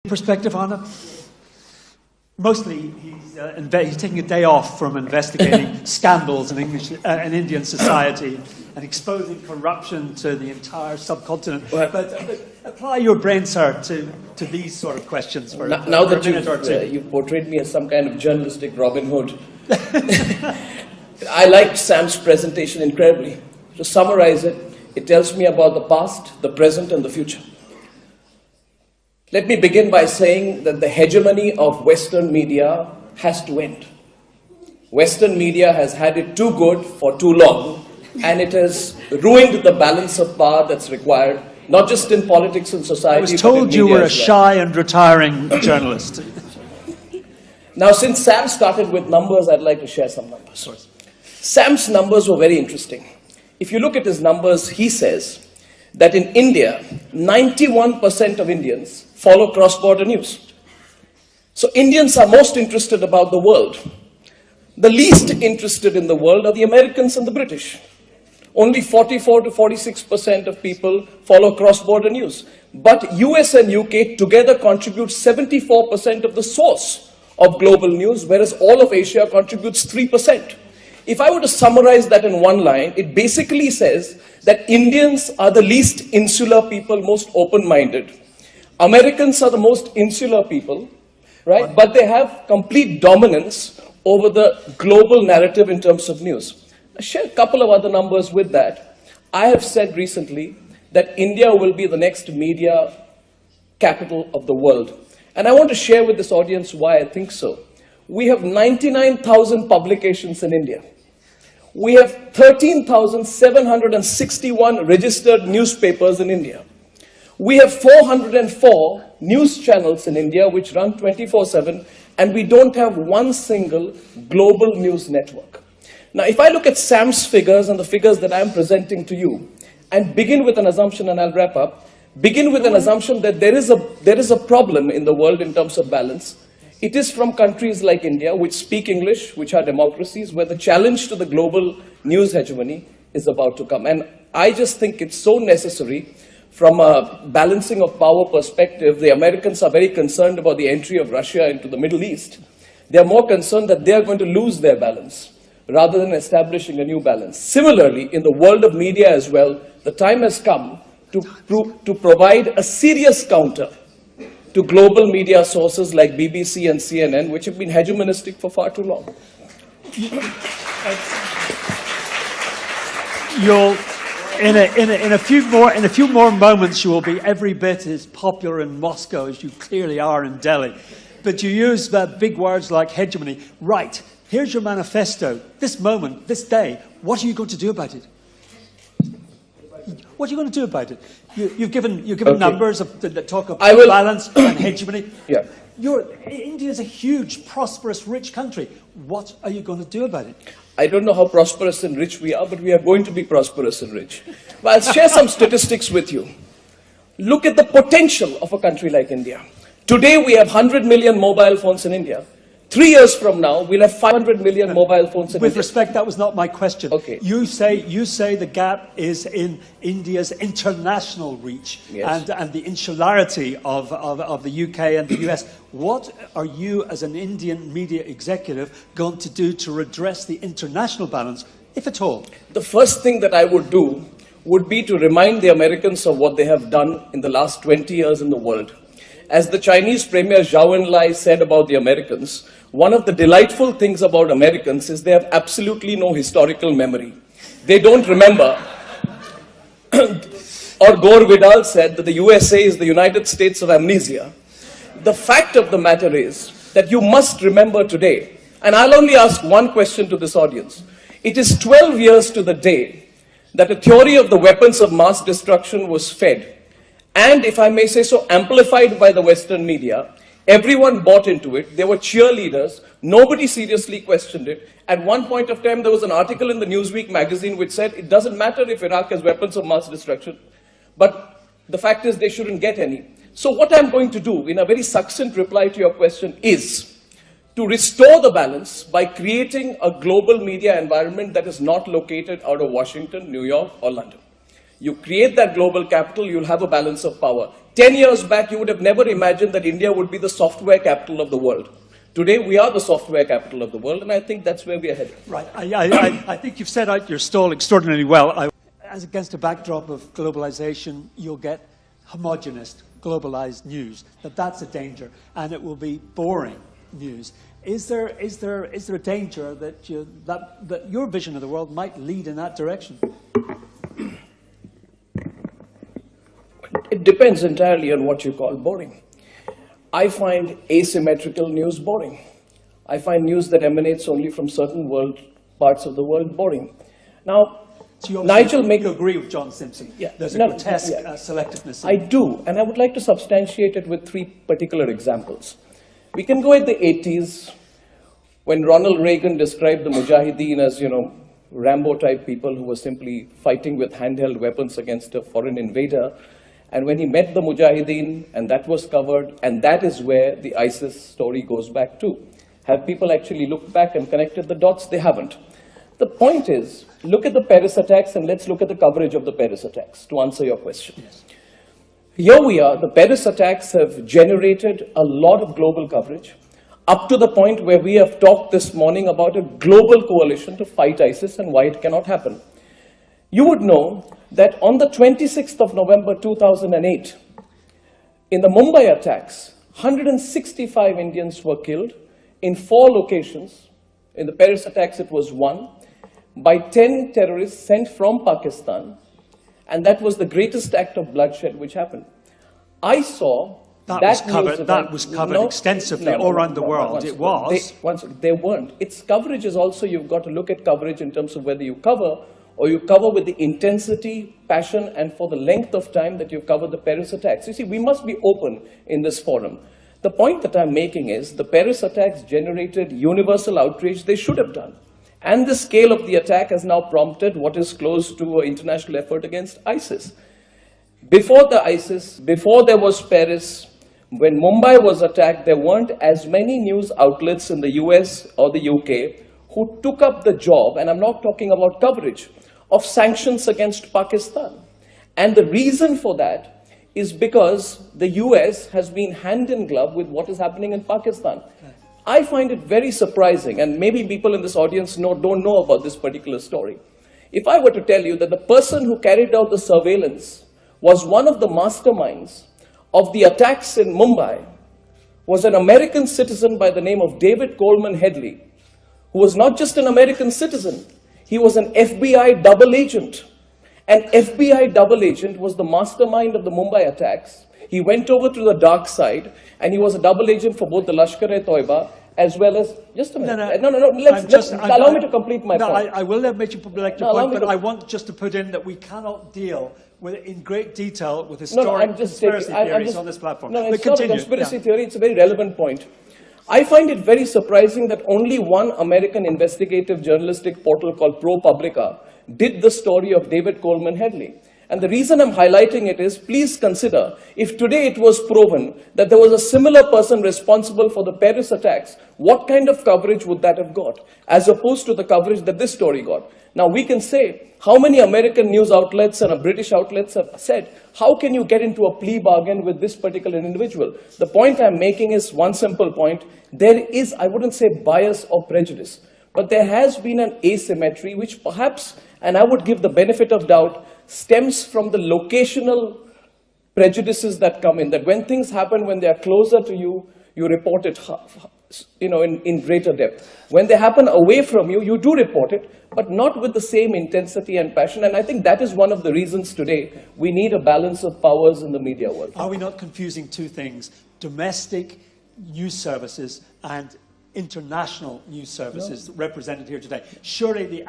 Perspective, Arnab? Mostly, he's taking a day off from investigating scandals in Indian society and exposing corruption to the entire subcontinent. Well, but apply your brain, sir, to these sort of questions for now for that a minute or two. You've portrayed me as some kind of journalistic Robin Hood. I liked Sam's presentation incredibly. To summarize it, it tells me about the past, the present, and the future. Let me begin by saying that the hegemony of Western media has to end. Western media has had it too good for too long, and it has ruined the balance of power that's required, not just in politics and society. I was told you were a shy and retiring journalist. Now, since Sam started with numbers, I'd like to share some numbers. Sam's numbers were very interesting. If you look at his numbers, he says that in India, 91% of Indians follow cross-border news. So Indians are most interested about the world. The least interested in the world are the Americans and the British. Only 44 to 46% of people follow cross-border news. But US and UK together contribute 74% of the source of global news, whereas all of Asia contributes 3%. If I were to summarize that in one line, it basically says that Indians are the least insular people, most open-minded. Americans are the most insular people, right? But they have complete dominance over the global narrative in terms of news. I'll share a couple of other numbers with that. I have said recently that India will be the next media capital of the world. And I want to share with this audience why I think so. We have 99,000 publications in India. We have 13,761 registered newspapers in India. We have 404 news channels in India which run 24/7, and we don't have one single global news network. Now, if I look at Sam's figures and the figures that I'm presenting to you, and begin with an assumption, and I'll wrap up, begin with an assumption that there is a problem in the world in terms of balance. It is from countries like India, which speak English, which are democracies, where the challenge to the global news hegemony is about to come. And I just think it's so necessary from a balancing of power perspective. The Americans are very concerned about the entry of Russia into the Middle East. They are more concerned that they are going to lose their balance rather than establishing a new balance. Similarly, in the world of media as well, the time has come to provide a serious counter to global media sources like BBC and CNN, which have been hegemonistic for far too long. In a few more moments, you will be every bit as popular in Moscow as you clearly are in Delhi. But you use big words like hegemony. Right, here's your manifesto. This moment, this day, what are you going to do about it? What are you going to do about it? You've given okay. Numbers that talk about balance and hegemony. Yeah. India is a huge, prosperous, rich country. What are you going to do about it? I don't know how prosperous and rich we are, but we are going to be prosperous and rich. But I'll share some statistics with you. Look at the potential of a country like India. Today we have 100 million mobile phones in India. 3 years from now, we'll have 500 million mobile phones in India. With respect, that was not my question. Okay. You say the gap is in India's international reach, yes, and the insularity of the UK and the US. What are you, as an Indian media executive, going to do to redress the international balance, if at all? The first thing that I would do would be to remind the Americans of what they have done in the last 20 years in the world. As the Chinese Premier Zhou Enlai said about the Americans, one of the delightful things about Americans is they have absolutely no historical memory. They don't remember. Or Gore Vidal said that the USA is the United States of amnesia. The fact of the matter is that you must remember today, and I'll only ask one question to this audience. It is 12 years to the day that a theory of the weapons of mass destruction was fed, and, if I may say so, amplified by the Western media. Everyone bought into it. There were cheerleaders. Nobody seriously questioned it. At one point of time, there was an article in the Newsweek magazine which said, it doesn't matter if Iraq has weapons of mass destruction, but the fact is they shouldn't get any. So what I'm going to do, in a very succinct reply to your question, is to restore the balance by creating a global media environment that is not located out of Washington, New York, or London. You create that global capital, you'll have a balance of power. 10 years back, you would have never imagined that India would be the software capital of the world. Today, we are the software capital of the world, and I think that's where we are headed. Right. I think you've set out your stall extraordinarily well. As against a backdrop of globalization, you'll get homogenous, globalized news. That's a danger, and it will be boring news. Is there a danger that your vision of the world might lead in that direction? It depends entirely on what you call boring. I find asymmetrical news boring. I find news that emanates only from certain parts of the world boring. Now, so Nigel, you agree with John Simpson? Yeah, there's a grotesque selectiveness. I do, and I would like to substantiate it with 3 particular examples. We can go at the 80s, when Ronald Reagan described the Mujahideen as, Rambo-type people who were simply fighting with handheld weapons against a foreign invader. And when he met the Mujahideen, and that was covered, and that is where the ISIS story goes back to. Have people actually looked back and connected the dots? They haven't. The point is, look at the Paris attacks, and let's look at the coverage of the Paris attacks to answer your question. Yes. Here we are. The Paris attacks have generated a lot of global coverage, up to the point where we have talked this morning about a global coalition to fight ISIS and why it cannot happen. You would know that on the 26th of November 2008, in the Mumbai attacks, 165 Indians were killed in 4 locations. In the Paris attacks, it was 1, by 10 terrorists sent from Pakistan, and that was the greatest act of bloodshed which happened. I saw that was covered extensively all around the world. They weren't. Its coverage is also, you've got to look at coverage in terms of whether you cover or you cover with the intensity, passion, and for the length of time that you've covered the Paris attacks. You see, we must be open in this forum. The point that I'm making is the Paris attacks generated universal outrage they should have done. And the scale of the attack has now prompted what is close to an international effort against ISIS. Before there was Paris, when Mumbai was attacked, there weren't as many news outlets in the US or the UK who took up the job, and I'm not talking about coverage, of sanctions against Pakistan. And the reason for that is because the US has been hand in glove with what is happening in Pakistan. I find it very surprising, and maybe people in this audience don't know about this particular story. If I were to tell you that the person who carried out the surveillance was one of the masterminds of the attacks in Mumbai, was an American citizen by the name of David Coleman Headley, who was not just an American citizen, he was an FBI double agent. An FBI double agent was the mastermind of the Mumbai attacks. He went over to the dark side, and he was a double agent for both the Lashkar-e-Toiba as well as... Just a minute. No. Allow me to complete my point. I will let you complete your point, but I want just to put in that we cannot deal with in great detail with historic conspiracy theories on this platform. No, it's not a conspiracy theory. It's a very relevant point. I find it very surprising that only one American investigative journalistic portal called ProPublica did the story of David Coleman Headley. And the reason I'm highlighting it is, please consider, if today it was proven that there was a similar person responsible for the Paris attacks, what kind of coverage would that have got, as opposed to the coverage that this story got? Now, we can say, how many American news outlets and British outlets have said, how can you get into a plea bargain with this particular individual? The point I'm making is one simple point. There is, I wouldn't say bias or prejudice, but there has been an asymmetry which perhaps, and I would give the benefit of doubt, stems from the locational prejudices that come in, that when things happen, when they are closer to you, you report it in greater depth. When they happen away from you, you do report it, but not with the same intensity and passion. And I think that is one of the reasons today we need a balance of powers in the media world. Are we not confusing two things? Domestic news services and international news services represented here today. Surely the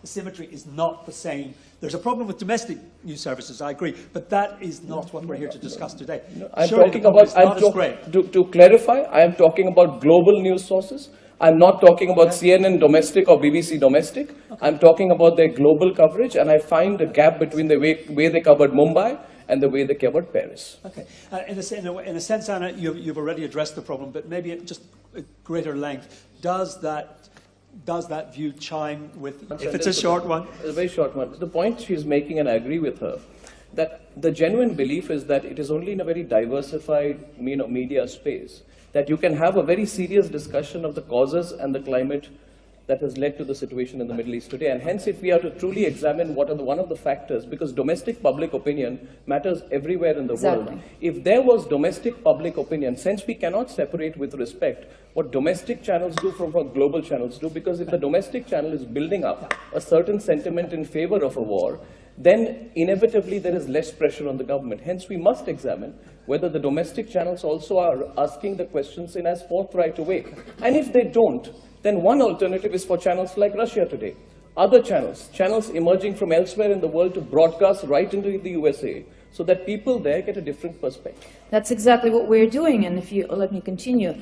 asymmetry is not the same. There's a problem with domestic news services, I agree, but that is not what we're here to discuss today. I'm talking about, to clarify, I am talking about global news sources. I'm not talking about CNN domestic or BBC domestic. Okay. I'm talking about their global coverage, and I find a gap between the way they covered Mumbai and the way they covered Paris. Okay. In a sense, Anna, you've already addressed the problem, but maybe at just greater length. Does that does that view chime with, if it's a short one? A very short one. The point she's making, and I agree with her, that the genuine belief is that it is only in a very diversified media space that you can have a very serious discussion of the causes and the climate that has led to the situation in the Middle East today. And hence, if we are to truly examine what are one of the factors, because domestic public opinion matters everywhere in the world. If there was domestic public opinion, since we cannot separate with respect what domestic channels do from what global channels do, because if the domestic channel is building up a certain sentiment in favor of a war, then inevitably there is less pressure on the government. Hence, we must examine whether the domestic channels also are asking the questions in as forthright a way. And if they don't, then one alternative is for channels like Russia today. Other channels emerging from elsewhere in the world to broadcast right into the USA, so that people there get a different perspective. That's exactly what we're doing, and if you let me continue,